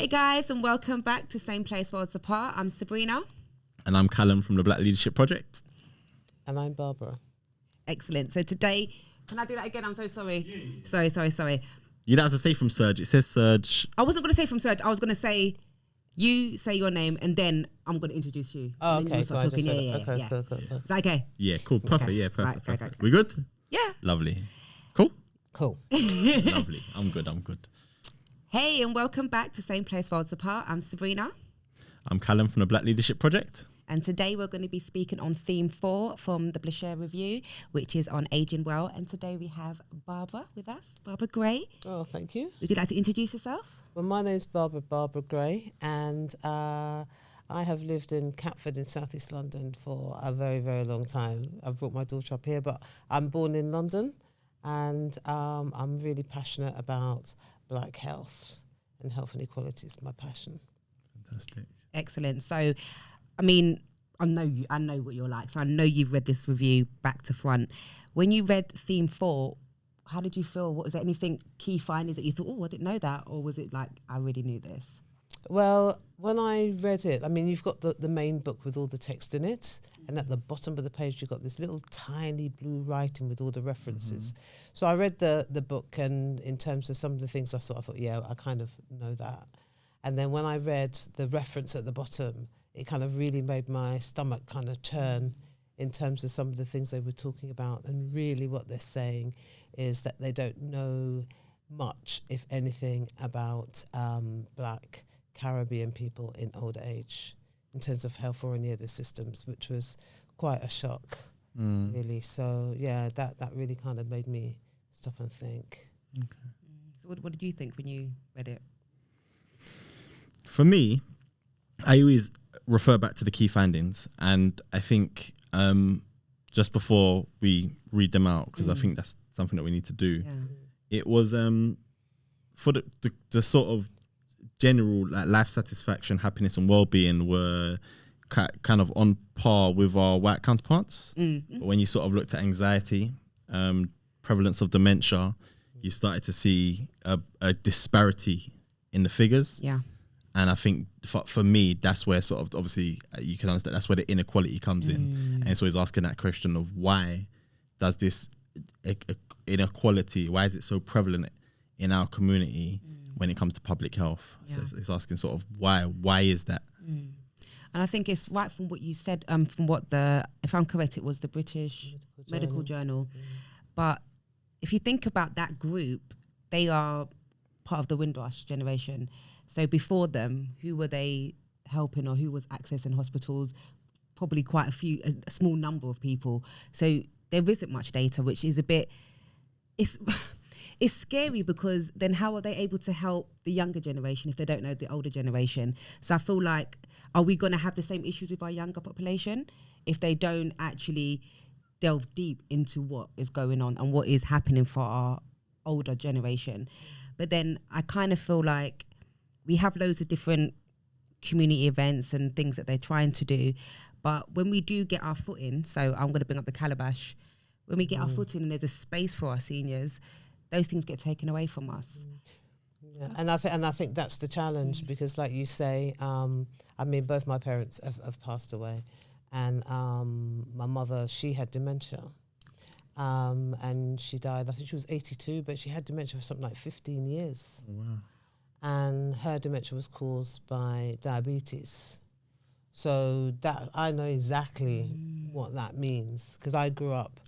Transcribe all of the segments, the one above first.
Hey guys, and welcome back to Same Place Worlds Apart. I'm Sabrina. And I'm Callum from the Black Leadership Project. And I'm Barbara. Excellent. So today, can I do that again? I'm so sorry. Yeah. Sorry. You don't have to say from Surge. It says Surge. I wasn't going to say from Surge. I was going to say, you say your name and then I'm going to introduce you. Oh, and okay. you start talking. Yeah. Cool. Is that okay? Yeah, cool. Perfect. Okay. Yeah, perfect. Right, perfect. okay. We good? Yeah. Lovely. Cool? Cool. Lovely. I'm good. Hey, and welcome back to Same Place Worlds Apart. I'm Sabrina. I'm Callum from the Black Leadership Project. And today we're going to be speaking on theme 4 from the Blachir review, which is on aging well. And today we have Barbara with us, Barbara Gray. Oh, thank you. Would you like to introduce yourself? Well, my name's Barbara Gray, and I have lived in Catford in South East London for a very, very long time. I've brought my daughter up here, but I'm born in London, and I'm really passionate about Black health and health inequalities. My passion. Fantastic. Excellent. So, I mean, I know what you're like. So I know you've read this review back to front. When you read theme 4, how did you feel? Was there anything key findings that you thought, oh, I didn't know that? Or was it like, I already knew this? Well, when I read it, I mean, you've got the main book with all the text in it, and at the bottom of the page, you've got this little tiny blue writing with all the references. Mm-hmm. So I read the book, and in terms of some of the things I thought, yeah, I kind of know that. And then when I read the reference at the bottom, it kind of really made my stomach kind of turn in terms of some of the things they were talking about. And really what they're saying is that they don't know much, if anything, about Black Caribbean people in old age in terms of health or any other systems, which was quite a shock, really. So, yeah, that really kind of made me stop and think. Okay. So what did you think when you read it? For me, I always refer back to the key findings, and I think just before we read them out, because I think that's something that we need to do, it was for the sort of general like life satisfaction, happiness and well-being were kind of on par with our white counterparts. But when you sort of looked at anxiety, prevalence of dementia, you started to see a disparity in the figures. Yeah. And I think for me, that's where sort of, obviously, you can understand, that's where the inequality comes in. And so he's asking that question of why does this inequality, why is it so prevalent in our community when it comes to public health? Yeah. So it's asking sort of why is that? And I think it's right from what you said, from what if I'm correct, it was the British Medical Journal. But if you think about that group, they are part of the Windrush generation. So before them, who were they helping or who was accessing hospitals? Probably quite a small number of people. So there isn't much data, which is a bit, it's scary, because then how are they able to help the younger generation if they don't know the older generation? So I feel like, are we going to have the same issues with our younger population if they don't actually delve deep into what is going on and what is happening for our older generation? But then I kind of feel like we have loads of different community events and things that they're trying to do. But when we do get our foot in, so I'm going to bring up the calabash, when we get our foot in and there's a space for our seniors, those things get taken away from us. Yeah, and I think that's the challenge, because like you say, I mean, both my parents have passed away, and my mother, she had dementia. And she died, I think she was 82, but she had dementia for something like 15 years. Oh, wow. And her dementia was caused by diabetes. So that I know exactly what that means, because I grew up,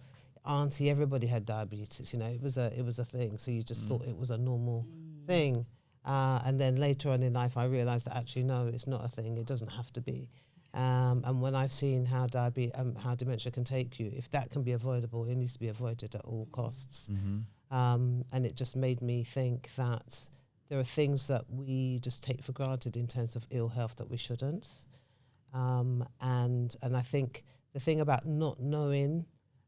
auntie, everybody had diabetes. You know, it was a thing. So you just thought it was a normal thing. And then later on in life, I realised that actually no, it's not a thing. It doesn't have to be. And when I've seen how dementia can take you, if that can be avoidable, it needs to be avoided at all costs. And it just made me think that there are things that we just take for granted in terms of ill health that we shouldn't. And I think the thing about not knowing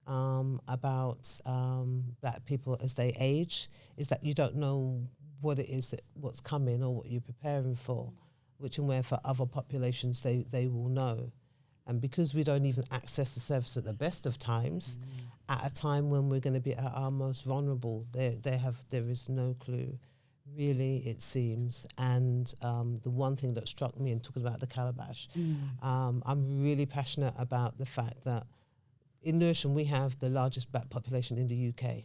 about Black people as they age is that you don't know what it is what's coming or what you're preparing for, which and where for other populations they will know. And because we don't even access the service at the best of times, at a time when we're going to be at our most vulnerable, there is no clue really, it seems. And the one thing that struck me in talking about the calabash, I'm really passionate about the fact that in Lewisham we have the largest black population in the UK,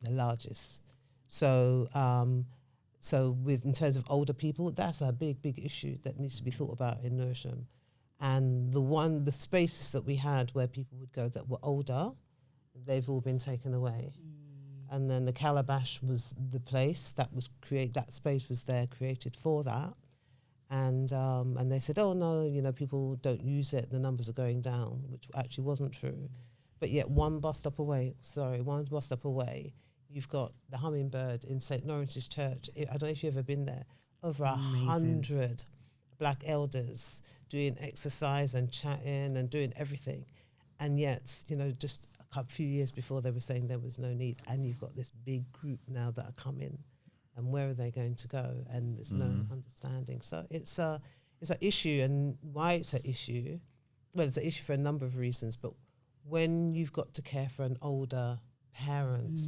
the largest. So, with in terms of older people, that's a big issue that needs to be thought about in Lewisham. And the spaces that we had where people would go that were older, they've all been taken away. And then the calabash was the place that was that space was there created for that. And they said, oh no, people don't use it, the numbers are going down, which actually wasn't true. But yet one bus stop away, you've got the Hummingbird in St. Lawrence's Church. I don't know if you've ever been there. Over 100 black elders doing exercise and chatting and doing everything. And yet, just a few years before they were saying there was no need. And you've got this big group now that are coming. And where are they going to go? And there's no understanding. So it's an issue. And why it's an issue? Well, it's an issue for a number of reasons. But when you've got to care for an older parent,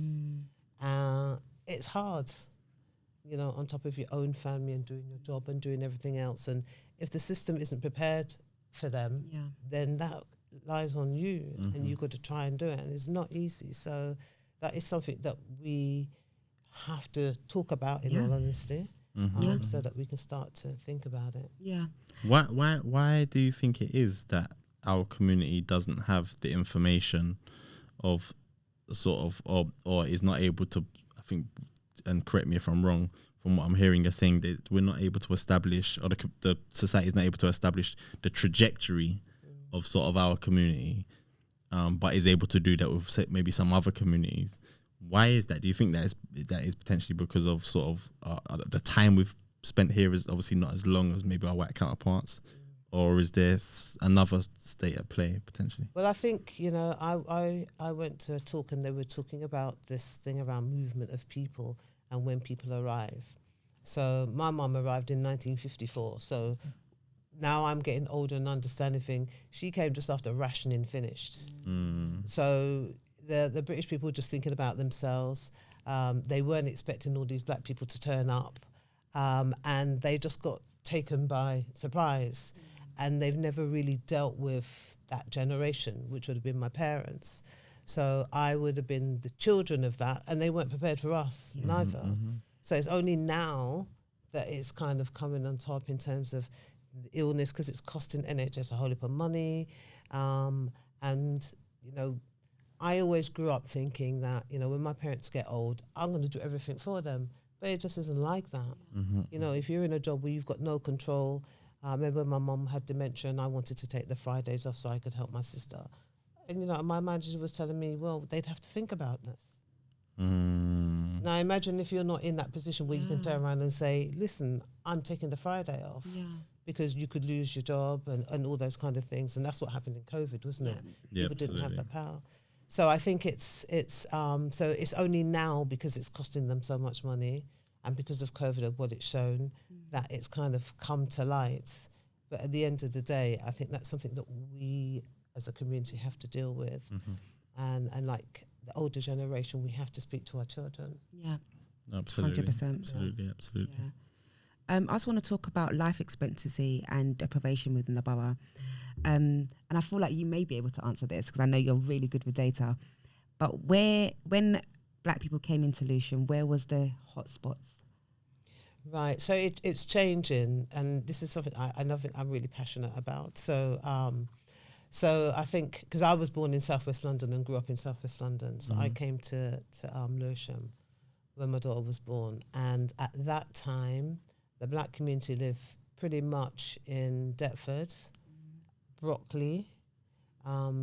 it's hard, on top of your own family and doing your job and doing everything else. And if the system isn't prepared for them, then that lies on you, and you've got to try and do it. And it's not easy. So that is something that we have to talk about in all honesty, so that we can start to think about it. Yeah. Why do you think it is that our community doesn't have the information of or is not able to, I think, and correct me if I'm wrong, from what I'm hearing, you're saying that we're not able to establish, or the society is not able to establish the trajectory of sort of our community, but is able to do that with maybe some other communities. Why is that? Do you think that is potentially because of sort of the time we've spent here is obviously not as long as maybe our white counterparts? Or is there another state at play potentially? Well, I think, I went to a talk and they were talking about this thing around movement of people and when people arrive. So my mum arrived in 1954. So now I'm getting older and understanding things. She came just after rationing finished. So the British people were just thinking about themselves. They weren't expecting all these black people to turn up. And they just got taken by surprise. And they've never really dealt with that generation, which would have been my parents. So I would have been the children of that, and they weren't prepared for us, neither. So it's only now that it's kind of coming on top in terms of the illness, because it's costing NHS a whole heap of money. And, I always grew up thinking that, when my parents get old, I'm going to do everything for them. But it just isn't like that. If you're in a job where you've got no control. I remember my mum had dementia and I wanted to take the Fridays off so I could help my sister. And, my manager was telling me, well, they'd have to think about this. Now, imagine if you're not in that position where you can turn around and say, listen, I'm taking the Friday off. Because you could lose your job and all those kind of things. And that's what happened in COVID, wasn't it? People didn't have that power. So I think it's only now, because it's costing them so much money, and because of COVID and what it's shown, that it's kind of come to light. But at the end of the day, I think that's something that we as a community have to deal with. And like the older generation, we have to speak to our children. Yeah. Absolutely. 100%. Absolutely. Yeah. I also want to talk about life expectancy and deprivation within the borough. And I feel like you may be able to answer this because I know you're really good with data. But when black people came into Lewisham, where was the hotspots? Right, so it's changing, and this is something I'm really passionate about. So I think, because I was born in Southwest London and grew up in Southwest London, so I came to Lewisham when my daughter was born. And at that time, the black community lived pretty much in Deptford, Brockley,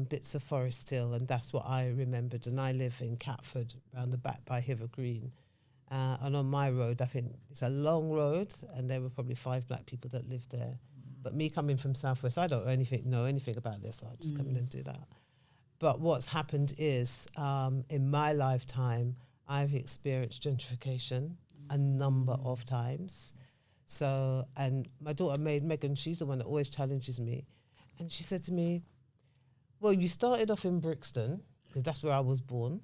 bits of Forest Hill, and that's what I remembered. And I live in Catford, round the back by Hither Green. And on my road, I think it's a long road, and there were probably 5 black people that lived there. But me coming from Southwest, I don't know anything about this, so I'll just come in and do that. But what's happened is, in my lifetime, I've experienced gentrification a number of times. So, and my daughter Megan, she's the one that always challenges me. And she said to me, well, you started off in Brixton, because that's where I was born,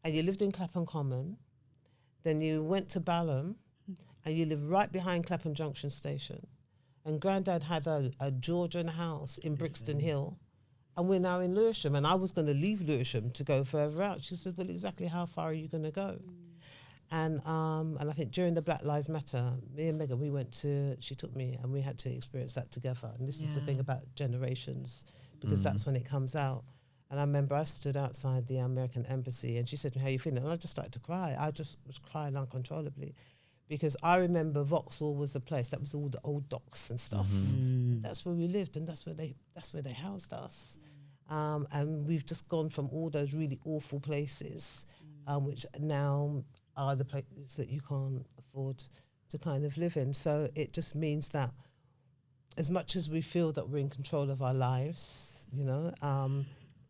and you lived in Clapham Common. Then you went to Balham, and you live right behind Clapham Junction Station, and Granddad had a Georgian house in Brixton Hill, and we're now in Lewisham, and I was going to leave Lewisham to go further out. She said, well, exactly how far are you going to go? And I think during the Black Lives Matter, me and Megan, she took me, and we had to experience that together. And this is the thing about generations, because that's when it comes out. And I remember I stood outside the American embassy, and she said to me, how you feeling? And I just started to cry. I just was crying uncontrollably, because I remember Vauxhall was the place, that was all the old docks and stuff. That's where we lived, and that's where they housed us. And we've just gone from all those really awful places, which now are the places that you can't afford to kind of live in. So it just means that as much as we feel that we're in control of our lives, you know,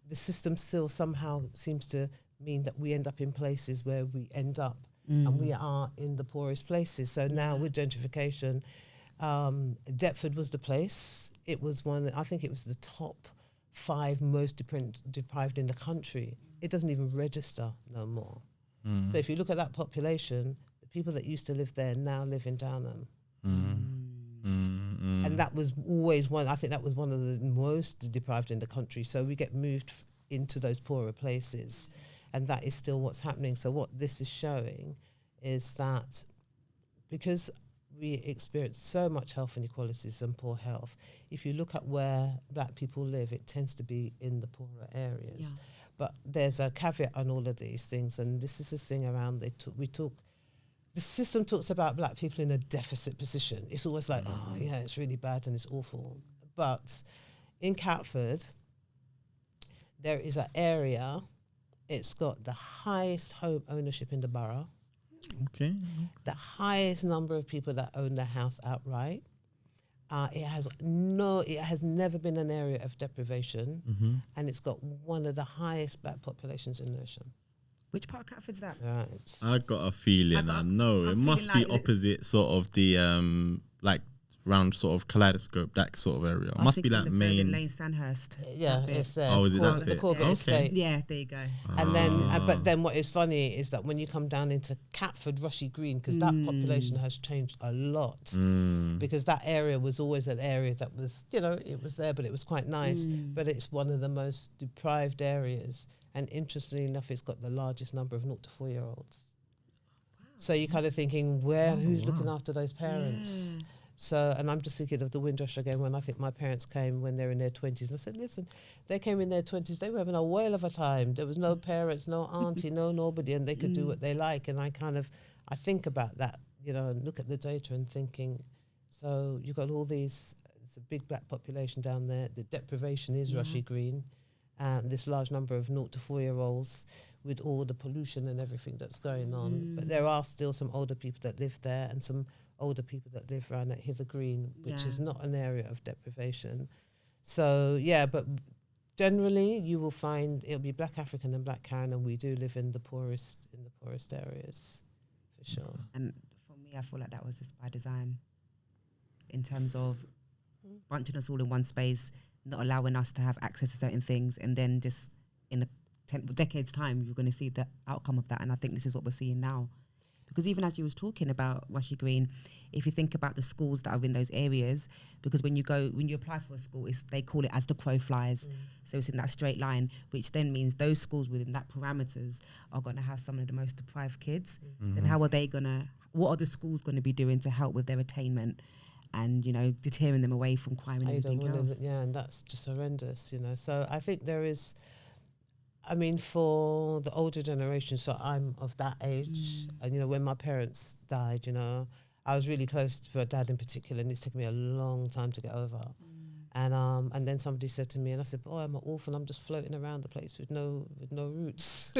the system still somehow seems to mean that we end up in places where we end up, and we are in the poorest places. So now with gentrification, Deptford was the place. It was I think it was the top 5 most deprived in the country. It doesn't even register no more. So if you look at that population, the people that used to live there now live in Downham. And that was always I think that was one of the most deprived in the country. So we get moved into those poorer places, and that is still what's happening. So what this is showing is that because we experience so much health inequalities and poor health, if you look at where black people live, it tends to be in the poorer areas. But there's a caveat on all of these things, and this is this thing around the system talks about black people in a deficit position. It's always like, oh yeah, it's really bad and it's awful. But in Catford, there is an area, it's got the highest home ownership in the borough. Okay. The highest number of people that own their house outright. It has never been an area of deprivation, and it's got one of the highest black populations in Lewisham. Which part of Catford's that? Right. I got a feeling. I know it must be opposite sort of the like round sort of Kaleidoscope, that sort of area. It must be like main Lane Sandhurst. Yeah, it's there. Oh, is it that the bit? Corbett Okay. estate. Yeah, there you go. And then, but then what is funny is that when you come down into Catford, Rushy Green, because that population has changed a lot, because that area was always an area that was, you know, it was there, but it was quite nice, but it's one of the most deprived areas. And interestingly enough, it's got the largest number of 0 to 4-year-olds. So you're kind of thinking, who's looking after those parents? So, and I'm just thinking of the Windrush again, when I think my parents came when they're in their 20s. I said, listen, they came in their 20s, they were having a whale of a time. There was no parents, no auntie, no nobody, and they could do what they like. And I think about that, you know, and look at the data and thinking, so you've got all these, it's a big black population down there. The deprivation is Rushy Green, and this large number of 0 to 4-year-olds with all the pollution and everything that's going on. But there are still some older people that live there, and some older people that live around at Hither Green, which is not an area of deprivation. So, yeah, but generally you will find it'll be Black African and Black Karen, and we do live in the poorest areas, for sure. And for me, I feel like that was just by design, in terms of bunching us all in one space, not allowing us to have access to certain things, and then just in a decades time, you're going to see the outcome of that. And I think this is what we're seeing now. Because even as you was talking about Rushy Green, if you think about the schools that are in those areas, because when you apply for a school, they call it as the crow flies. So it's in that straight line, which then means those schools within that parameters are going to have some of the most deprived kids. Then what are the schools going to be doing to help with their attainment and, you know, deterring them away from crime and everything else? Yeah, and that's just horrendous, you know. So I think there is, I mean, for the older generation, so I'm of that age, and, you know, when my parents died, you know, I was really close to my dad in particular, and it's taken me a long time to get over. And then somebody said to me, and I said, "Oh, I'm an orphan. I'm just floating around the place with no roots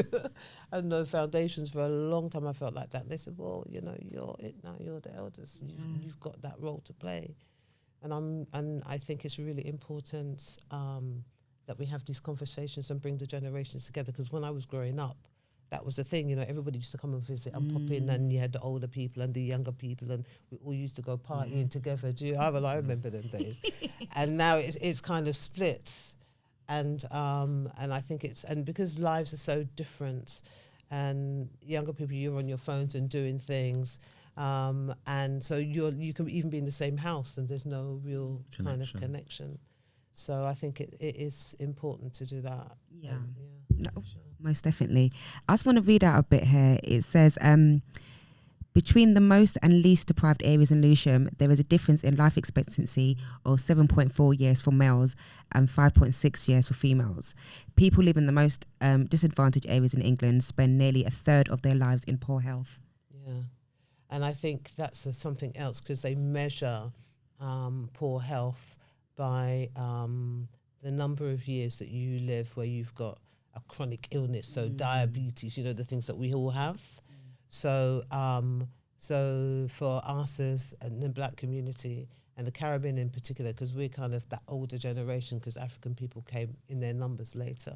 and no foundations." For a long time, I felt like that. And they said, "Well, you know, you're it now. You're the eldest. You've got that role to play." And I think it's really important that we have these conversations and bring the generations together. Because when I was growing up, that was the thing, you know, everybody used to come and visit and pop in, and you had the older people and the younger people, and we all used to go partying together. I remember them days. And now it's kind of split. And I think and because lives are so different, and younger people, you're on your phones and doing things, And so you can even be in the same house and there's no real kind of connection. So I think it is important to do that. Yeah, most definitely. I just want to read out a bit here. It says, between the most and least deprived areas in Lewisham, there is a difference in life expectancy of 7.4 years for males and 5.6 years for females. People living in the most disadvantaged areas in England spend nearly a third of their lives in poor health. Yeah, and I think that's something else, because they measure poor health by the number of years that you live where you've got a chronic illness, so diabetes, you know, the things that we all have. So for us as in the Black community and the Caribbean in particular, because we're kind of that older generation, because African people came in their numbers later,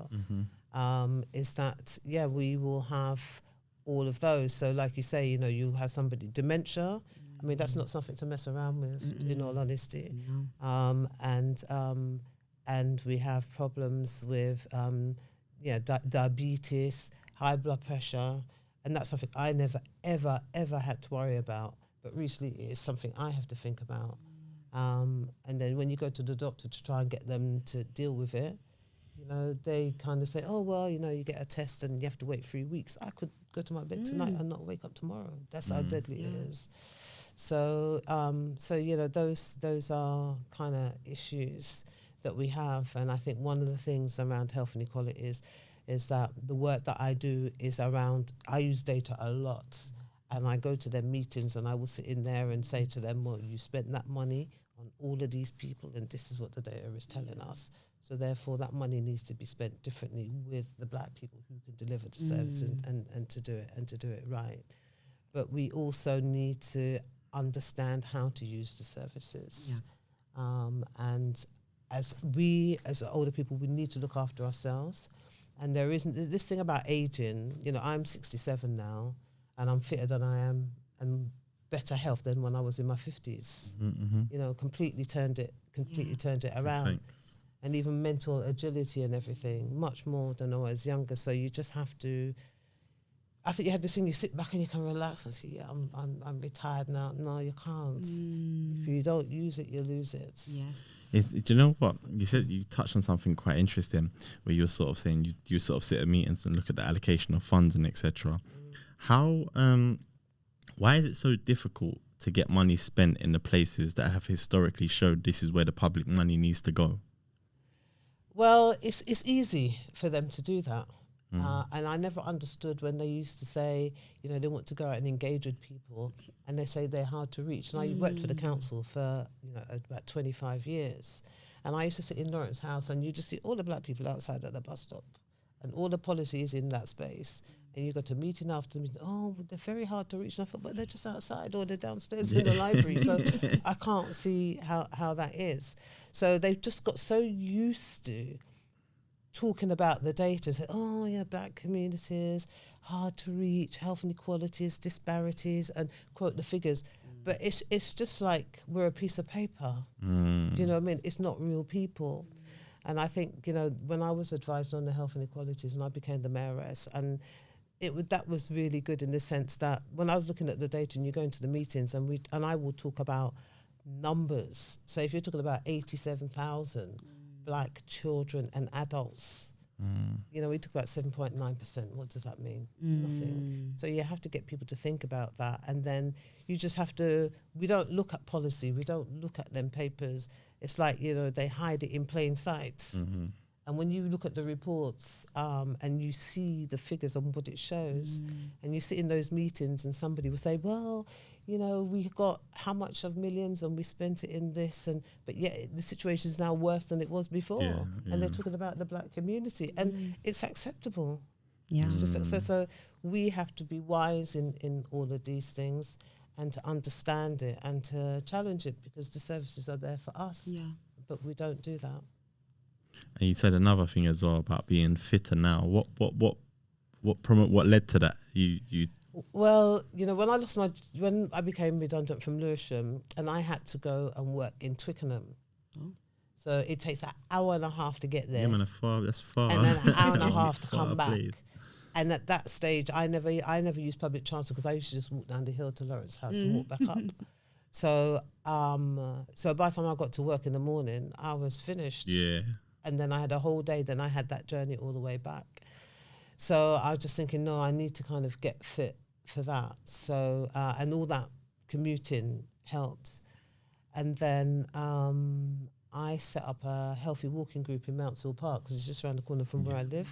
is that, we will have all of those. So like you say, you know, you'll have somebody, dementia. I mean, that's not something to mess around with, in all honesty. And we have problems with, diabetes, high blood pressure, and that's something I never, ever, ever had to worry about. But recently it's something I have to think about. And then when you go to the doctor to try and get them to deal with it, you know, they kind of say, oh, well, you know, you get a test and you have to wait 3 weeks. I could go to my bed tonight and not wake up tomorrow. That's how deadly it is. So, you know, those are kind of issues that we have. And I think one of the things around health inequalities is that the work that I do is around, I use data a lot, and I go to their meetings and I will sit in there and say to them, well, you spent that money on all of these people and this is what the data is telling us. So therefore that money needs to be spent differently with the Black people who can deliver the service and to do it right. But we also need to understand how to use the services. And as older people, we need to look after ourselves. And there isn't this thing about aging. You know, I'm 67 now, and I'm fitter than I am, and better health than when I was in my 50s. You know, completely turned it around. Thanks. And even mental agility and everything, much more than when I was younger. So you just have to. I think you have this thing, you sit back and you can relax and say, yeah, I'm retired now. No, you can't. If you don't use it, you lose it. Yes. Do you know what? You touched on something quite interesting where you're sort of saying you sort of sit at meetings and look at the allocation of funds and etc. How, why is it so difficult to get money spent in the places that have historically showed this is where the public money needs to go? Well, it's easy for them to do that. And I never understood when they used to say, you know, they want to go out and engage with people, and they say they're hard to reach. And I worked for the council for, you know, about 25 years. And I used to sit in Lawrence House, and you just see all the Black people outside at the bus stop, and all the policy is in that space. And you go to meeting after meeting, oh, they're very hard to reach. And I thought, but they're just outside, or they're downstairs in the library. So I can't see how that is. So they've just got so used to talking about the data, say, oh yeah, Black communities, hard to reach, health inequalities, disparities, and quote the figures. But it's just like we're a piece of paper. Do you know what I mean? It's not real people. And I think, you know, when I was advised on the health inequalities and I became the mayoress, and that was really good in the sense that when I was looking at the data and you go into the meetings and I will talk about numbers. So if you're talking about 87,000 Black children and adults, you know, we talk about 7.9%. What does that mean? Nothing. So you have to get people to think about that. And then you just have to, we don't look at policy. We don't look at them papers. It's like, you know, they hide it in plain sight. And when you look at the reports and you see the figures on what it shows, and you sit in those meetings and somebody will say, well, you know, we got how much of millions and we spent it in this, but yet the situation is now worse than it was before. And they're talking about the Black community, and it's acceptable. It's just so we have to be wise in all of these things and to understand it and to challenge it, because the services are there for us. But we don't do that. And you said another thing as well about being fitter now. What led to that? You Well, you know, when I became redundant from Lewisham, and I had to go and work in Twickenham. So it takes an hour and a half to get there. Yeah, man, that's far. And then an hour and a half to come back. And at that stage, I never used public transport because I used to just walk down the hill to Lawrence's house and walk back up. So so by the time I got to work in the morning, I was finished. Yeah. And then I had a whole day. Then I had that journey all the way back. So I was just thinking, no, I need to kind of get fit for that. So and all that commuting helped. And then I set up a healthy walking group in Mountsville Park because it's just around the corner from where I live.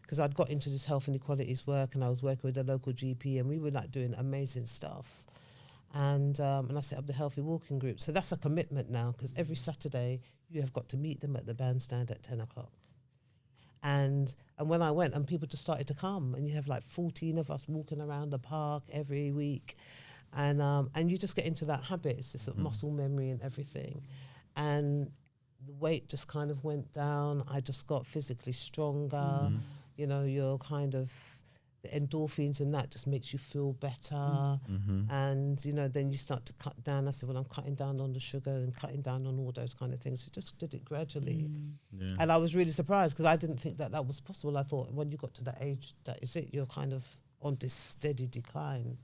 Because I'd got into this health inequalities work and I was working with a local GP and we were like doing amazing stuff. And I set up the healthy walking group. So that's a commitment now because every Saturday you have got to meet them at the bandstand at 10 o'clock. And when I went and people just started to come and you have like 14 of us walking around the park every week. And you just get into that habit. It's this sort of muscle memory and everything. And the weight just kind of went down. I just got physically stronger. You know, you're kind of, the endorphins and that just makes you feel better. And, you know, then you start to cut down. I said, well, I'm cutting down on the sugar and cutting down on all those kind of things. So just did it gradually. And I was really surprised because I didn't think that that was possible. I thought when you got to that age, that is it. You're kind of on this steady decline.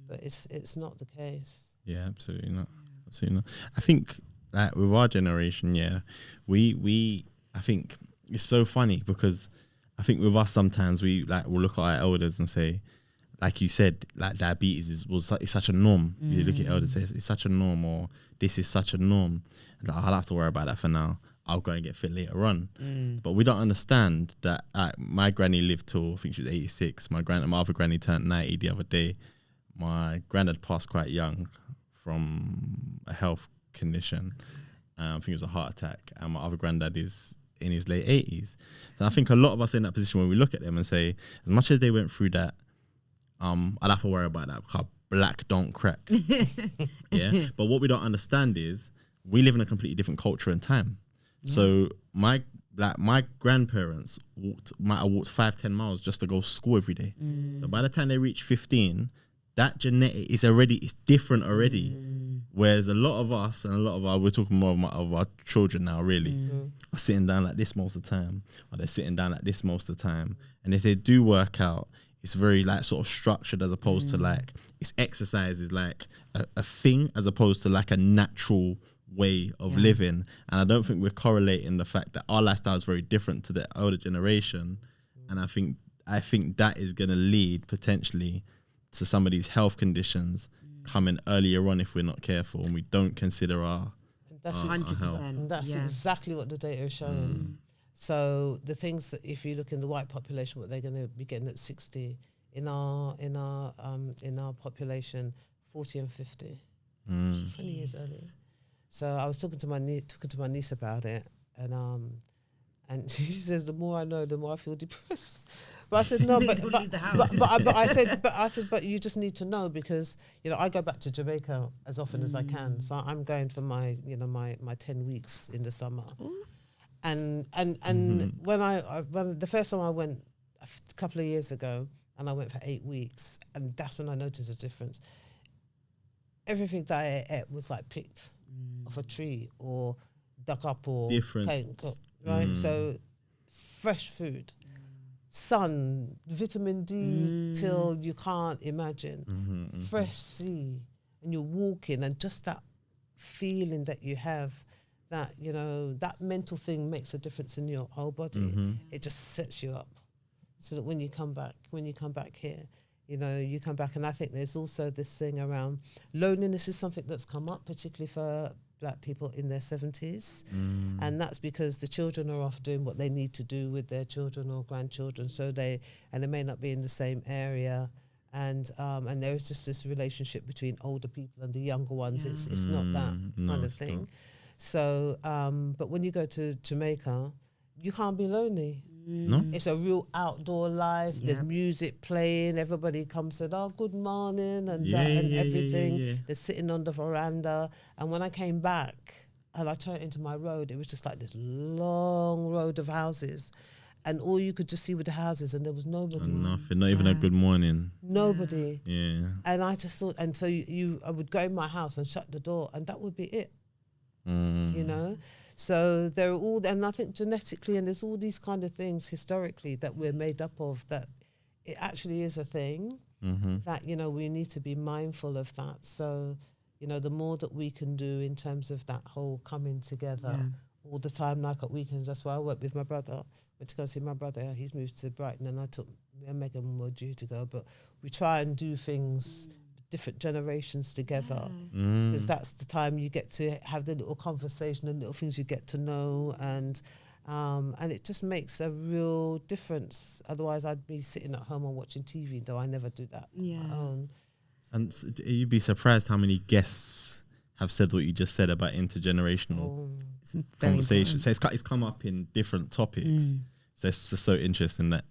But it's not the case. Yeah, absolutely not. Absolutely not. I think that with our generation, we I think it's so funny because I think with us sometimes we'll look at our elders and say, like you said, like diabetes it's such a norm. You look at elders and say it's such a norm, or this is such a norm. And I'll have to worry about that for now. I'll go and get fit later on. But we don't understand that my granny lived till I think she was 86. My other granny turned 90 the other day. My granddad passed quite young from a health condition. I think it was a heart attack. And my other granddad is in his late 80s. So I think a lot of us are in that position when we look at them and say, as much as they went through that, I'd have to worry about that because black don't crack. Yeah. But what we don't understand is we live in a completely different culture and time. So my grandparents might have walked 5-10 miles just to go to school every day. So by the time they reach 15, that genetic is different already. Whereas a lot of us and we're talking more of our children now really, are sitting down like this most of the time, or they're sitting down like this most of the time. And if they do work out, it's very like sort of structured as opposed to like, it's exercise is like a thing as opposed to like a natural way of living. And I don't think we're correlating the fact that our lifestyle is very different to the older generation. And I think that is going to lead potentially to some of these health conditions coming earlier on if we're not careful and we don't consider our health. And that's exactly what the data is showing. So the things that if you look in the white population, what they're going to be getting at 60, in our population, 40 and 50, 20 years earlier. So I was talking to my niece about it, and she says, the more I know, the more I feel depressed. But I said, no, but you just need to know because, you know, I go back to Jamaica as often as I can. So I'm going for my 10 weeks in the summer. And when the first time I went a couple of years ago, and I went for 8 weeks, and that's when I noticed a difference. Everything that I ate was like picked off a tree or dug up or right? So fresh food, sun, vitamin D till you can't imagine, fresh sea, and you're walking, and just that feeling that you have, that, you know, that mental thing makes a difference in your whole body. It just sets you up so that when you come back here, you know, you come back. And I think there's also this thing around loneliness is something that's come up, particularly for Black people in their 70s. And that's because the children are off doing what they need to do with their children or grandchildren. So they may not be in the same area. And there is just this relationship between older people and the younger ones. It's not that kind of thing. Not. So, but when you go to Jamaica, you can't be lonely. No, it's a real outdoor life. There's music playing. Everybody comes and good morning and everything. Yeah. They're sitting on the veranda. And when I came back and I turned into my road, it was just like this long road of houses, and all you could just see with the houses, and there was nobody. Nothing, not even a good morning. Nobody. Yeah. And I just thought, and so I would go in my house and shut the door, and that would be it. You know. So there are and I think genetically, and there's all these kind of things historically that we're made up of, that it actually is a thing that, you know, we need to be mindful of that. So, you know, the more that we can do in terms of that whole coming together all the time, like at weekends. That's why I work with my brother. Went to go see my brother. He's moved to Brighton, and me and Megan were due to go, but we try and do things different generations together, because that's the time you get to have the little conversation and little things you get to know, and it just makes a real difference. Otherwise, I'd be sitting at home and watching TV, though I never do that on my own. And you'd be surprised how many guests have said what you just said about intergenerational conversation. So it's come up in different topics. So it's just so interesting that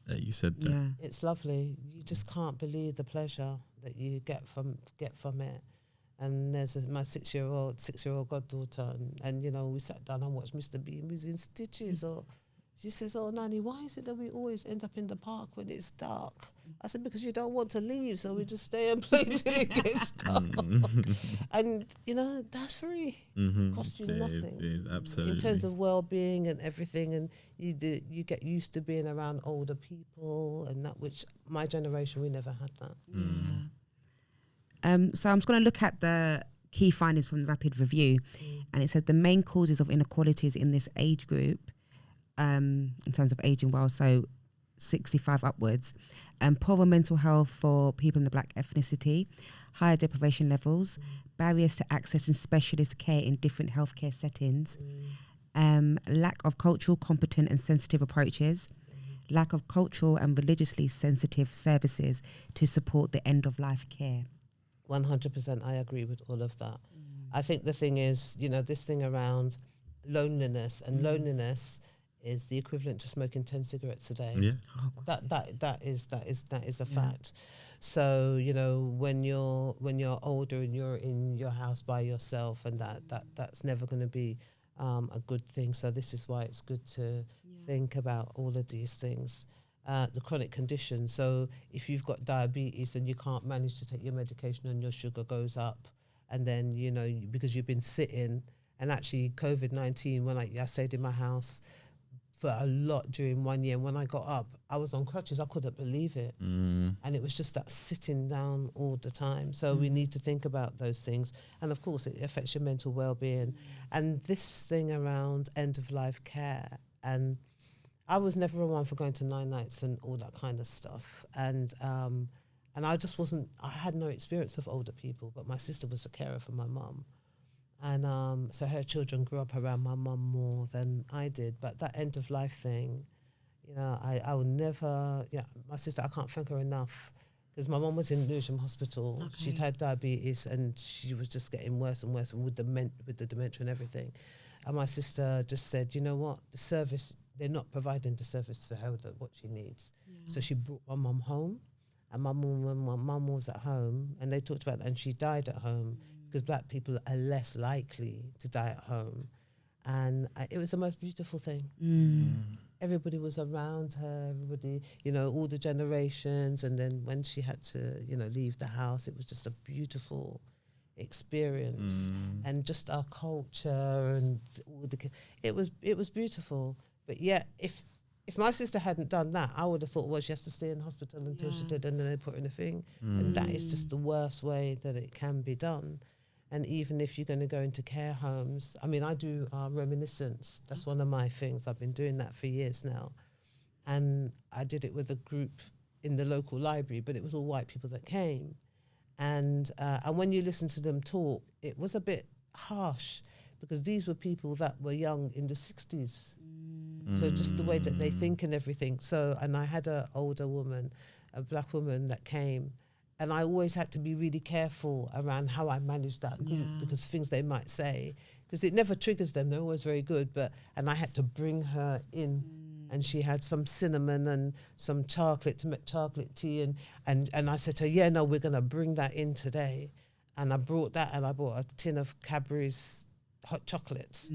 you said that. Yeah. It's lovely. You just can't believe the pleasure that you get from it. And there's my six-year-old goddaughter, and you know, we sat down and watched Mr. Bean was in stitches, or she says, "Oh, Nanny, why is it that we always end up in the park when it's dark?" I said, "Because you don't want to leave, so we just stay and play till it gets dark." And you know, that's free. Costs you nothing. It is, absolutely. In terms of well-being and everything, and you get used to being around older people, and that, which my generation, we never had that. So I'm just going to look at the key findings from the rapid review, and it said the main causes of inequalities in this age group, in terms of aging well, so 65 upwards, poorer mental health for people in the black ethnicity, higher deprivation levels, barriers to accessing specialist care in different healthcare settings, lack of cultural, competent and sensitive approaches, lack of cultural and religiously sensitive services to support the end-of-life care. 100%, I agree with all of that. I think the thing is, you know, this thing around loneliness, and loneliness is the equivalent to smoking 10 cigarettes a day. Yeah. That is a fact. So, you know, when you're older and you're in your house by yourself, and that's never going to be a good thing. So this is why it's good to think about all of these things. The chronic condition. So if you've got diabetes and you can't manage to take your medication and your sugar goes up, and then, you know, because you've been sitting, and actually COVID-19, when I stayed in my house for a lot during 1 year, and when I got up, I was on crutches. I couldn't believe it. And it was just that sitting down all the time. So we need to think about those things. And of course, it affects your mental well-being. And this thing around end-of-life care, and I was never one for going to 9 nights and all that kind of stuff. And I just wasn't, I had no experience of older people, but my sister was a carer for my mum. And so her children grew up around my mum more than I did. But that end of life thing, you know, I will never, my sister, I can't thank her enough, because my mum was in Lewisham Hospital. Okay. She'd had diabetes and she was just getting worse and worse with the dementia and everything. And my sister just said, you know what, the service, they're not providing the service for her that what she needs. So she brought my mum home, and my mum was at home, and they talked about that, and she died at home, because black people are less likely to die at home. And it was the most beautiful thing. Everybody was around her, everybody, you know, all the generations. And then when she had to, you know, leave the house, it was just a beautiful experience. And just our culture and all it was beautiful. But yet, if my sister hadn't done that, I would have thought, well, she has to stay in hospital until she did, and then they put her in a thing. And that is just the worst way that it can be done. And even if you're going to go into care homes, I mean, I do reminiscence. That's one of my things. I've been doing that for years now. And I did it with a group in the local library, but it was all white people that came. And when you listen to them talk, it was a bit harsh, because these were people that were young in the 60s. So just the way that they think and everything. So, and I had an older woman, a black woman that came, and I always had to be really careful around how I managed that group, because things they might say, because it never triggers them. They're always very good. And I had to bring her in, and she had some cinnamon and some chocolate to make chocolate tea. And I said to her, yeah, no, we're going to bring that in today. And I brought that, and I bought a tin of Cadbury's hot chocolates.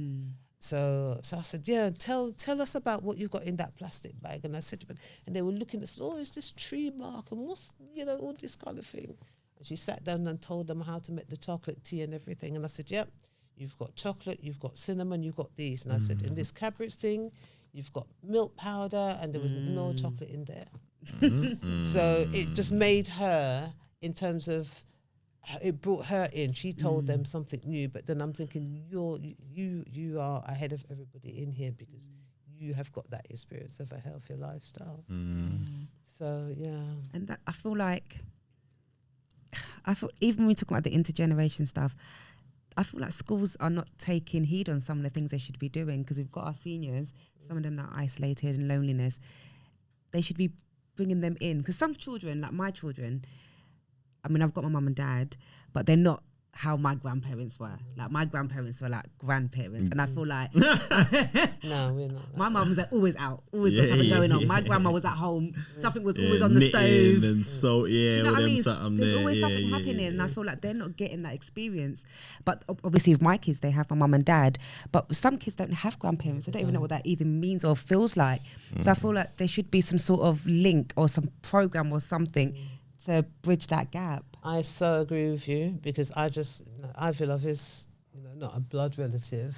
So I said, yeah, tell us about what you've got in that plastic bag. And I said, and they were looking at, oh, it's this tree bark and what's, you know, all this kind of thing. And she sat down and told them how to make the chocolate tea and everything. And I said, yep, you've got chocolate, you've got cinnamon, you've got these. And I said, in this Cadbury thing, you've got milk powder, and there was no chocolate in there. So it just made her, in terms of, it brought her in. She told them something new, but then I'm thinking, you are ahead of everybody in here because you have got that experience of a healthier lifestyle. So and that, I feel even when we talk about the intergeneration stuff, I feel like schools are not taking heed on some of the things they should be doing, because we've got our seniors, some of them that are isolated and loneliness. They should be bringing them in, because some children, like my children, I mean, I've got my mum and dad, but they're not how my grandparents were. Like, my grandparents were like grandparents, and I feel like no, we're not. My mum was like always out, always got something going on. My grandma was at home, something was always on the stove. And so, you know what I mean? There's always something Yeah, happening, and I feel like they're not getting that experience. But obviously, with my kids, they have my mum and dad. But some kids don't have grandparents. They don't even know what that even means or feels like. So I feel like there should be some sort of link or some program or something to bridge that gap. I so agree with you, because Ivilov is, not a blood relative,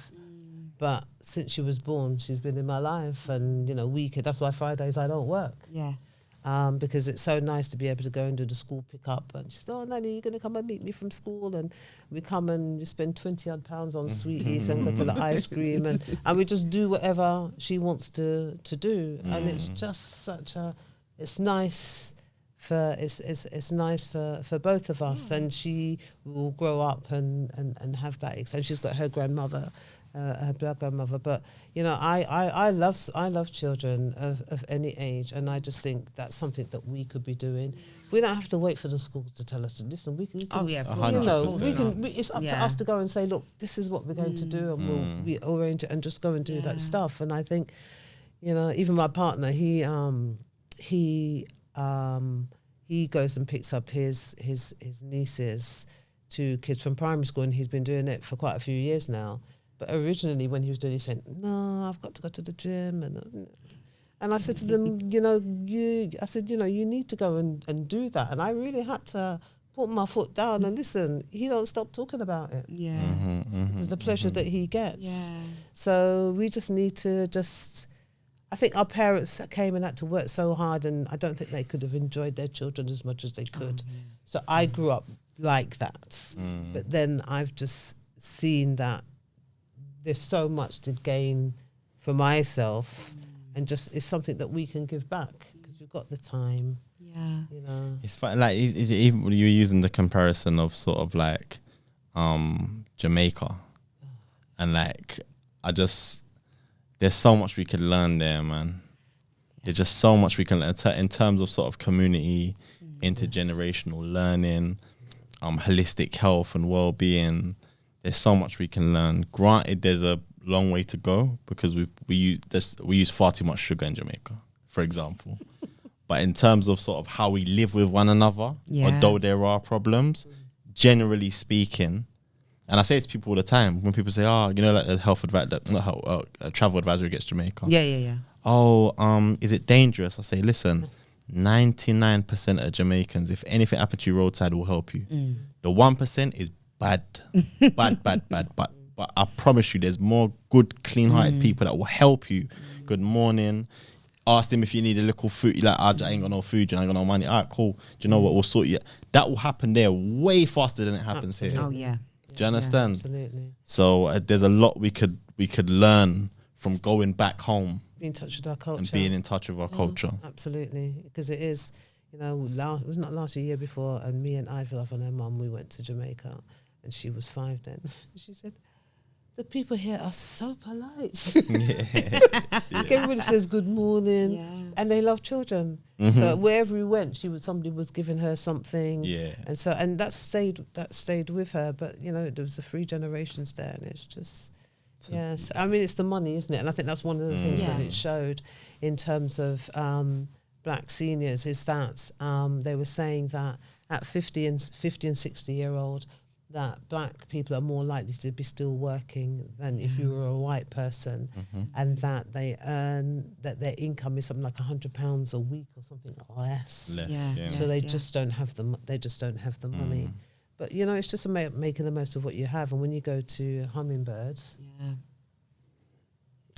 but since she was born, she's been in my life, and that's why Fridays I don't work. Yeah. Because it's so nice to be able to go and do the school pickup, and she said, "Oh, Nanny, you're gonna come and meet me from school," and we come and just spend £20 on sweeties and go to the ice cream, and we just do whatever she wants to do, and it's just it's nice. It's nice for both of us, and she will grow up and have that. And she's got her grandmother, her blood grandmother. But I love children of any age, and I just think that's something that we could be doing. We don't have to wait for the schools to tell us to listen. We can. Oh yeah, It's up to us to go and say, look, this is what we're going to do, and we'll arrange it and just go and do that stuff. And I think, even my partner, he goes and picks up his nieces to kids from primary school, and he's been doing it for quite a few years now. But originally, when he was doing it, he said, "No, I've got to go to the gym," and I said to them, you need to go and do that. And I really had to put my foot down and listen. He don't stop talking about it. Yeah, it's the pleasure that he gets. Yeah. So we just need to I think our parents came and had to work so hard, and I don't think they could have enjoyed their children as much as they could. So I grew up like that. But then I've just seen that there's so much to gain for myself, and just it's something that we can give back because we've got the time. Yeah. It's fun. Like, even when you're using the comparison of sort of like Jamaica, and like, there's so much we could learn there, man. There's just so much we can learn in terms of sort of community, intergenerational learning, holistic health and well-being. There's so much we can learn. Granted, there's a long way to go because we use far too much sugar in Jamaica, for example. But in terms of sort of how we live with one another, although there are problems, generally speaking. And I say it to people all the time when people say, like the travel advisory against Jamaica. Yeah. Oh, is it dangerous? I say, listen, 99% of Jamaicans, if anything happened to you roadside, will help you. The 1% is bad. But I promise you, there's more good, clean-hearted people that will help you. Good morning. Ask them if you need a little food. You're like, I ain't got no food, I ain't got no money. All right, cool. Do you know what? We'll sort you. That will happen there way faster than it happens here. Oh, yeah. Do you understand? Absolutely. So there's a lot we could learn from going back home. Be in touch with our culture. And being in touch with our culture. Absolutely. Because it is, it was not last year before, and me and Ivy and her mum, we went to Jamaica, and she was 5 then. She said, the people here are so polite. Like everybody says good morning, and they love children. So wherever we went, somebody was giving her something, and that stayed with her. But there was the 3 generations there, and it's just I mean, it's the money, isn't it? And I think that's one of the things that it showed in terms of black seniors is that they were saying that at 50 and 60-year-old. That black people are more likely to be still working than if you were a white person, and that that their income is something like £100 a week or something less. So they just don't have the money. But it's just making the most of what you have. And when you go to Hummingbirds,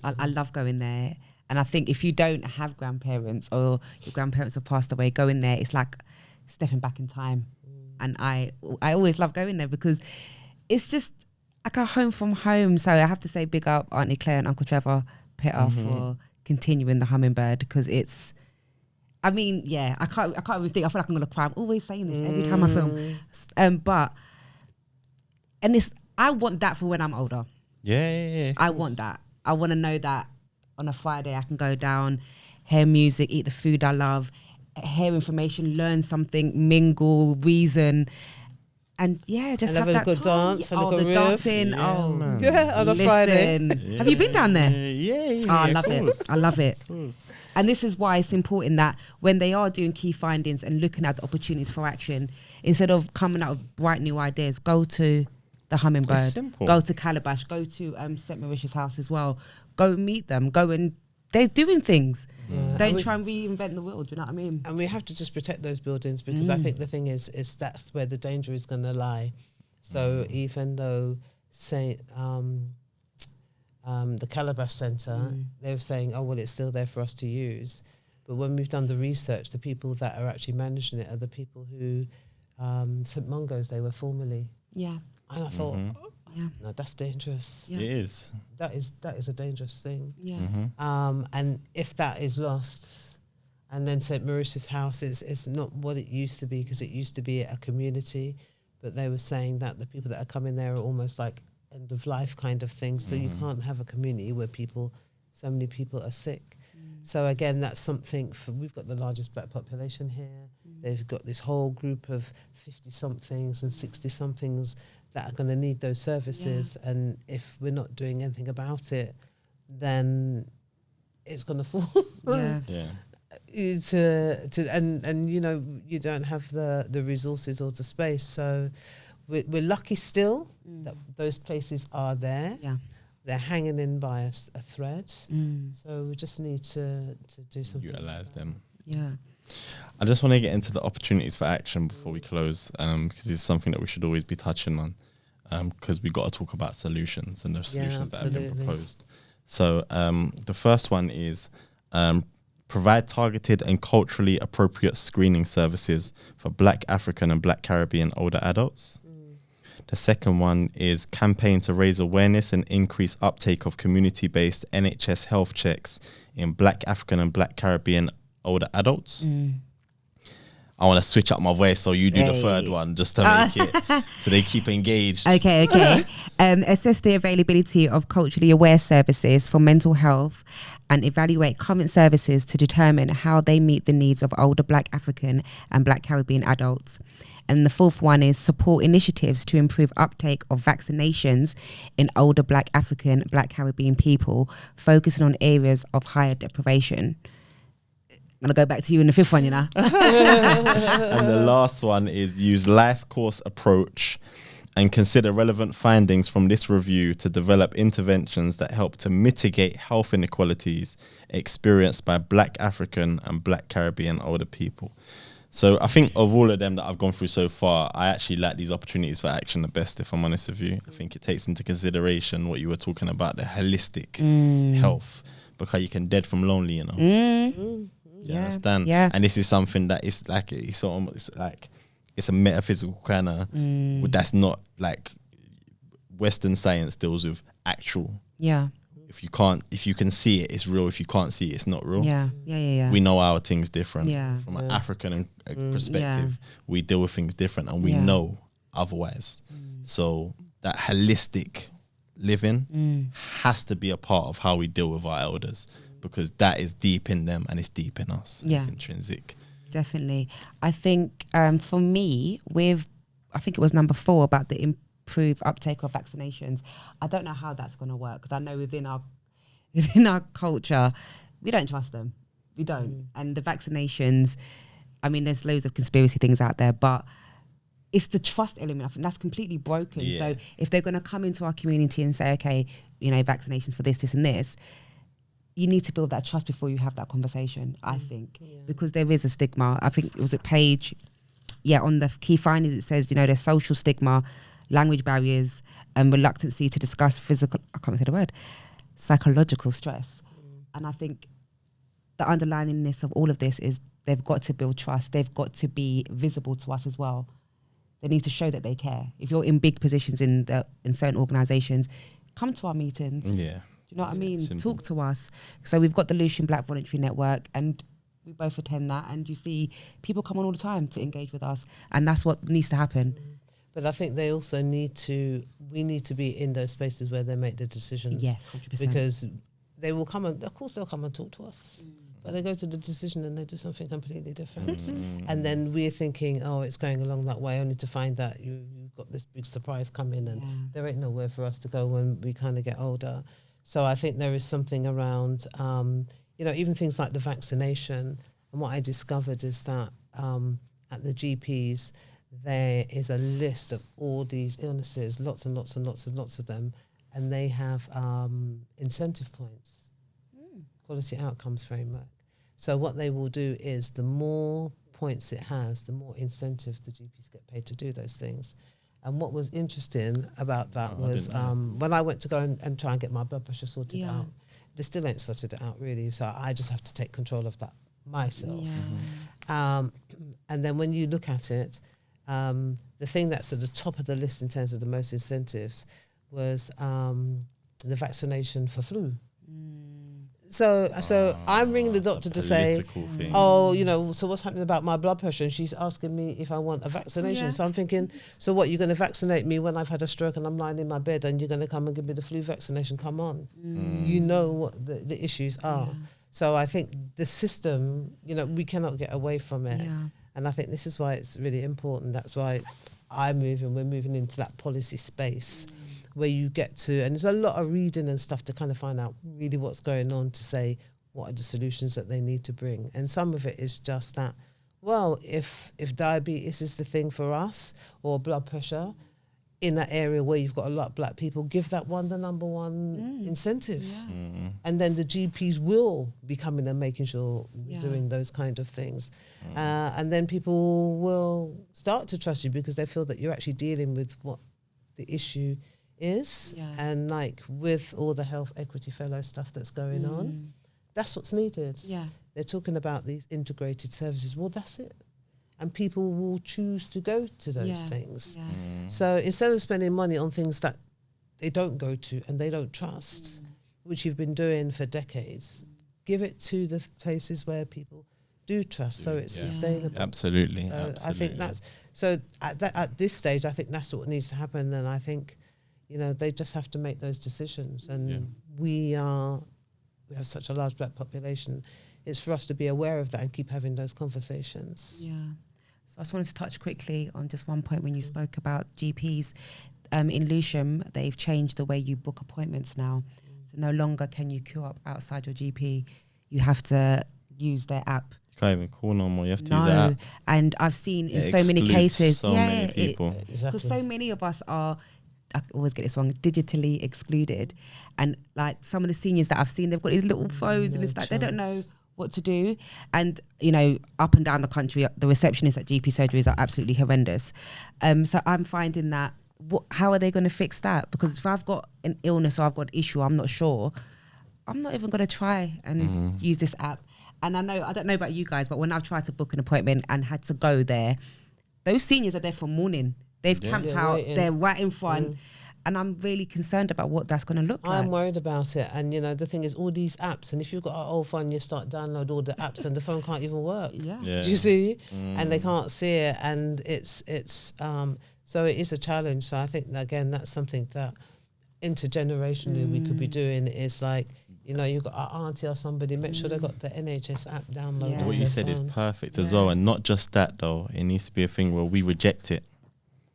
I love going there. And I think if you don't have grandparents or your grandparents have passed away, going there, it's like stepping back in time. And I always love going there because it's just like a home from home. So I have to say big up Auntie Claire and Uncle Trevor Petter for continuing the Hummingbird, because it's, I mean, yeah, I can't even think. I feel like I'm gonna cry. I'm always saying this every time I film. But I want that for when I'm older. Yeah. I want that. I want to know that on a Friday I can go down, hear music, eat the food I love, hear information, learn something, mingle, reason, and just and have have a that good time. dance and a the good riff. dancing. Man. On a Friday. Yeah. Have you been down there? Yeah. I love it. I love it. And this is why it's important that when they are doing key findings and looking at the opportunities for action, instead of coming out with bright new ideas, go to the Hummingbird, go to Calabash, go to St. Mauritius House as well. Go meet them. Go and they're doing things. Don't try and reinvent the wheel. Do you know what I mean? And we have to just protect those buildings, because I think the thing is that's where the danger is going to lie. So even though, say, the Calabash Centre, they were saying, oh, well, it's still there for us to use. But when we've done the research, the people that are actually managing it are the people who, St. Mungo's, they were formerly. Yeah. And I thought, no, that's dangerous. It is. That is a dangerous thing. Yeah. And if that is lost, and then St. Mauritius House is not what it used to be, because it used to be a community, but they were saying that the people that are coming there are almost like end of life kind of thing. So you can't have a community where so many people are sick. So again, that's something we've got the largest black population here. They've got this whole group of 50 somethings and 60 somethings that are going to need those services. And if we're not doing anything about it, then it's going to fall. And you know, you don't have the resources or the space. So we're lucky still that those places are there. Yeah. They're hanging in by a thread. So we just need to do something. Utilize them. Yeah. I just want to get into the opportunities for action before we close, because it's something that we should always be touching on, because we got to talk about solutions and the solutions that have been proposed. So the first one is provide targeted and culturally appropriate screening services for Black African and Black Caribbean older adults. The second one is campaign to raise awareness and increase uptake of community-based NHS health checks in Black African and Black Caribbean older adults. I want to switch up my voice, so you do the third one just to make it so they keep engaged. Okay. Assess the availability of culturally aware services for mental health and evaluate current services to determine how they meet the needs of older Black African and Black Caribbean adults. And the fourth one is support initiatives to improve uptake of vaccinations in older Black African, Black Caribbean people, focusing on areas of higher deprivation. I'm going to go back to you in the fifth one, you know. And the last one is use life course approach and consider relevant findings from this review to develop interventions that help to mitigate health inequalities experienced by Black African and Black Caribbean older people. So I think of all of them that I've gone through so far, I actually like these opportunities for action the best, if I'm honest with you. I think it takes into consideration what you were talking about, the holistic health, because you can dead from lonely, you know. You understand? Yeah. And this is something that is like, it's a metaphysical kind of, that's not like Western science deals with actual. Yeah. If you can see it, it's real. If you can't see it, it's not real. Yeah. We know our things different. Yeah. From an African perspective, we deal with things different, and we know otherwise. So that holistic living has to be a part of how we deal with our elders, because that is deep in them and it's deep in us. Yeah. It's intrinsic. Definitely. I think for me, I think it was number 4 about the improved uptake of vaccinations. I don't know how that's going to work, because I know within our culture, we don't trust them. We don't. And the vaccinations, I mean, there's loads of conspiracy things out there, but it's the trust element. I think that's completely broken. Yeah. So if they're going to come into our community and say, okay, you know, vaccinations for this, and this, you need to build that trust before you have that conversation, I think, because there is a stigma. I think it was a page, on the key findings, it says, you know, there's social stigma, language barriers, and reluctancy to discuss psychological stress. And I think the underliningness of all of this is they've got to build trust. They've got to be visible to us as well. They need to show that they care. If you're in big positions in certain organisations, come to our meetings. Yeah. Do you know what I mean? Simple. Talk to us. So we've got the Lewisham Black Voluntary Network, and we both attend that, and you see people come on all the time to engage with us, and that's what needs to happen. But I think they also we need to be in those spaces where they make the decisions. Yes, 100%. Because they will come and, of course they'll come and talk to us. But they go to the decision and they do something completely different. And then we're thinking, oh, it's going along that way, only to find that you've got this big surprise coming, and there ain't nowhere for us to go when we kind of get older. So I think there is something around, even things like the vaccination. And what I discovered is that at the GPs, there is a list of all these illnesses, lots and lots and lots and lots of them, and they have incentive points, quality outcomes framework. So what they will do is the more points it has, the more incentive the GPs get paid to do those things. And what was interesting about that was when I went to go and try and get my blood pressure sorted out, they still ain't sorted it out really, so I just have to take control of that myself. And then when you look at it, the thing that's at the top of the list in terms of the most incentives was the vaccination for flu. So I'm ringing the doctor to say, so what's happening about my blood pressure? And she's asking me if I want a vaccination. Yeah. So I'm thinking, so what, you're going to vaccinate me when I've had a stroke and I'm lying in my bed, and you're going to come and give me the flu vaccination? Come on. You know what the issues are. So I think the system, we cannot get away from it. Yeah. And I think this is why it's really important. That's why we're moving into that policy space where you get to, and there's a lot of reading and stuff to kind of find out really what's going on, to say what are the solutions that they need to bring. And some of it is just that, well, if diabetes is the thing for us, or blood pressure, in that area where you've got a lot of black people, give that one the number one incentive. Yeah. And then the GPs will be coming and making sure we're doing those kind of things. And then people will start to trust you because they feel that you're actually dealing with what the issue is. Yeah. And like with all the health equity fellow stuff that's going on, that's what's needed. Yeah. They're talking about these integrated services. Well, that's it. And people will choose to go to those things. Yeah. So instead of spending money on things that they don't go to and they don't trust, which you've been doing for decades, give it to the places where people do trust, so it's sustainable. Absolutely. So I think that's, so at this stage, I think that's what needs to happen. And I think, they just have to make those decisions. And we have such a large black population. It's for us to be aware of that and keep having those conversations. Yeah. So I just wanted to touch quickly on just one point when you spoke about GPs. In Lewisham, they've changed the way you book appointments now. So no longer can you queue up outside your GP. You have to use their app. You can't even call no more. You have to use the app. And I've seen in so many cases. So many people. Because so many of us are, I always get this wrong, digitally excluded. And like some of the seniors that I've seen, they've got these little phones and it's like they don't know what to do. And up and down the country, the receptionists at GP surgeries are absolutely horrendous. So I'm finding that how are they going to fix that? Because if I've got an illness or I've got an issue, I'm not sure, I'm not even going to try and use this app. And I don't know about you guys, but when I've tried to book an appointment and had to go there, those seniors are there from morning. They've camped out, they're right in front. And I'm really concerned about what that's going to look like. I'm worried about it. And, the thing is, all these apps, and if you've got an old phone, you start download all the apps and the phone can't even work. Yeah. Do you see? And they can't see it. And it's so it is a challenge. So I think, again, that's something that intergenerationally we could be doing, is like, you've got an auntie or somebody, make sure they've got the NHS app downloaded. What you said is perfect as well. And not just that, though. It needs to be a thing where we reject it.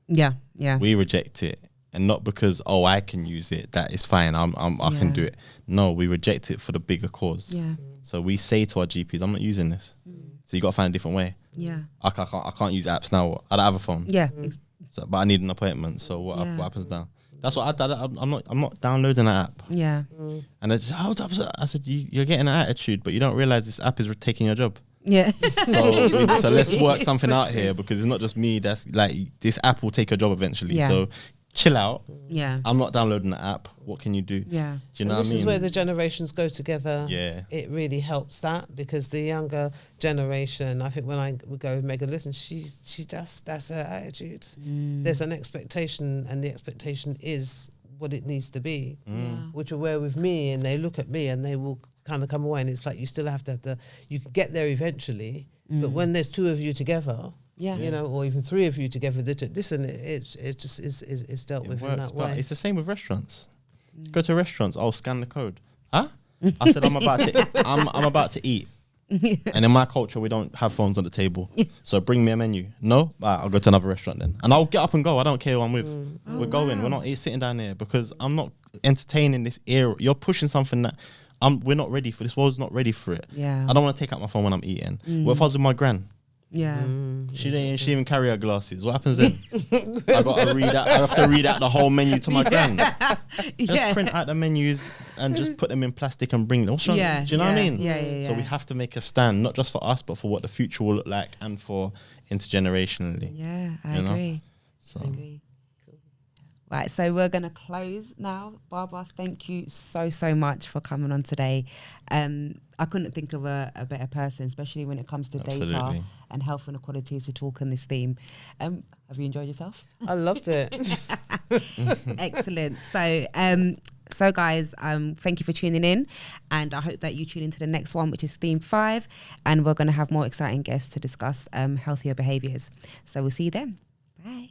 Yeah. We reject it. And not because, I can use it, that is fine, I can do it. No, we reject it for the bigger cause. Yeah. So we say to our GPs, I'm not using this. So you got to find a different way. Yeah. I can't use apps now. I don't have a phone. Yeah. So, but I need an appointment. So what happens now? That's what I'm not downloading that app. Yeah. And I said, you're getting an attitude, but you don't realize this app is taking your job. Yeah. So let's work something out here, because it's not just me. That's like, this app will take your job eventually. Yeah. So chill out. Yeah. I'm not downloading the app. What can you do? Yeah. Do you know And what I this mean? is where the generations go together. Yeah. It really helps that, because the younger generation, I think when I would go with Megan, listen, that's her attitude. There's an expectation, and the expectation is what it needs to be, which are where with me, and they look at me and they will kind of come away, and it's like you still have to you can get there eventually, but when there's two of you together, you know, or even three of you together, listen, it just is dealt with in that way. It's the same with restaurants. Go to restaurants. I'll scan the code. Huh? I said I'm about to eat. And in my culture, we don't have phones on the table. So bring me a menu. No, I'll go to another restaurant then, and I'll get up and go. I don't care who I'm with. We're going. We're not sitting down here because I'm not entertaining this era. You're pushing something that we're not ready for. This world's not ready for it. Yeah. I don't want to take out my phone when I'm eating. What if I was with my gran? Yeah. She didn't even carry her glasses. What happens then? I have to read out the whole menu to my gran. Just print out the menus and just put them in plastic and bring them. What's wrong? Do you know what I mean? Yeah. So we have to make a stand, not just for us, but for what the future will look like, and for intergenerationally. Yeah, I agree. So. I agree. Right, so we're going to close now. Barbara, thank you so much for coming on today. I couldn't think of a better person, especially when it comes to data and health inequalities, to talk on this theme. Have you enjoyed yourself? I loved it. Excellent. So guys, thank you for tuning in, and I hope that you tune into the next one, which is theme 5, and we're going to have more exciting guests to discuss healthier behaviours. So we'll see you then. Bye.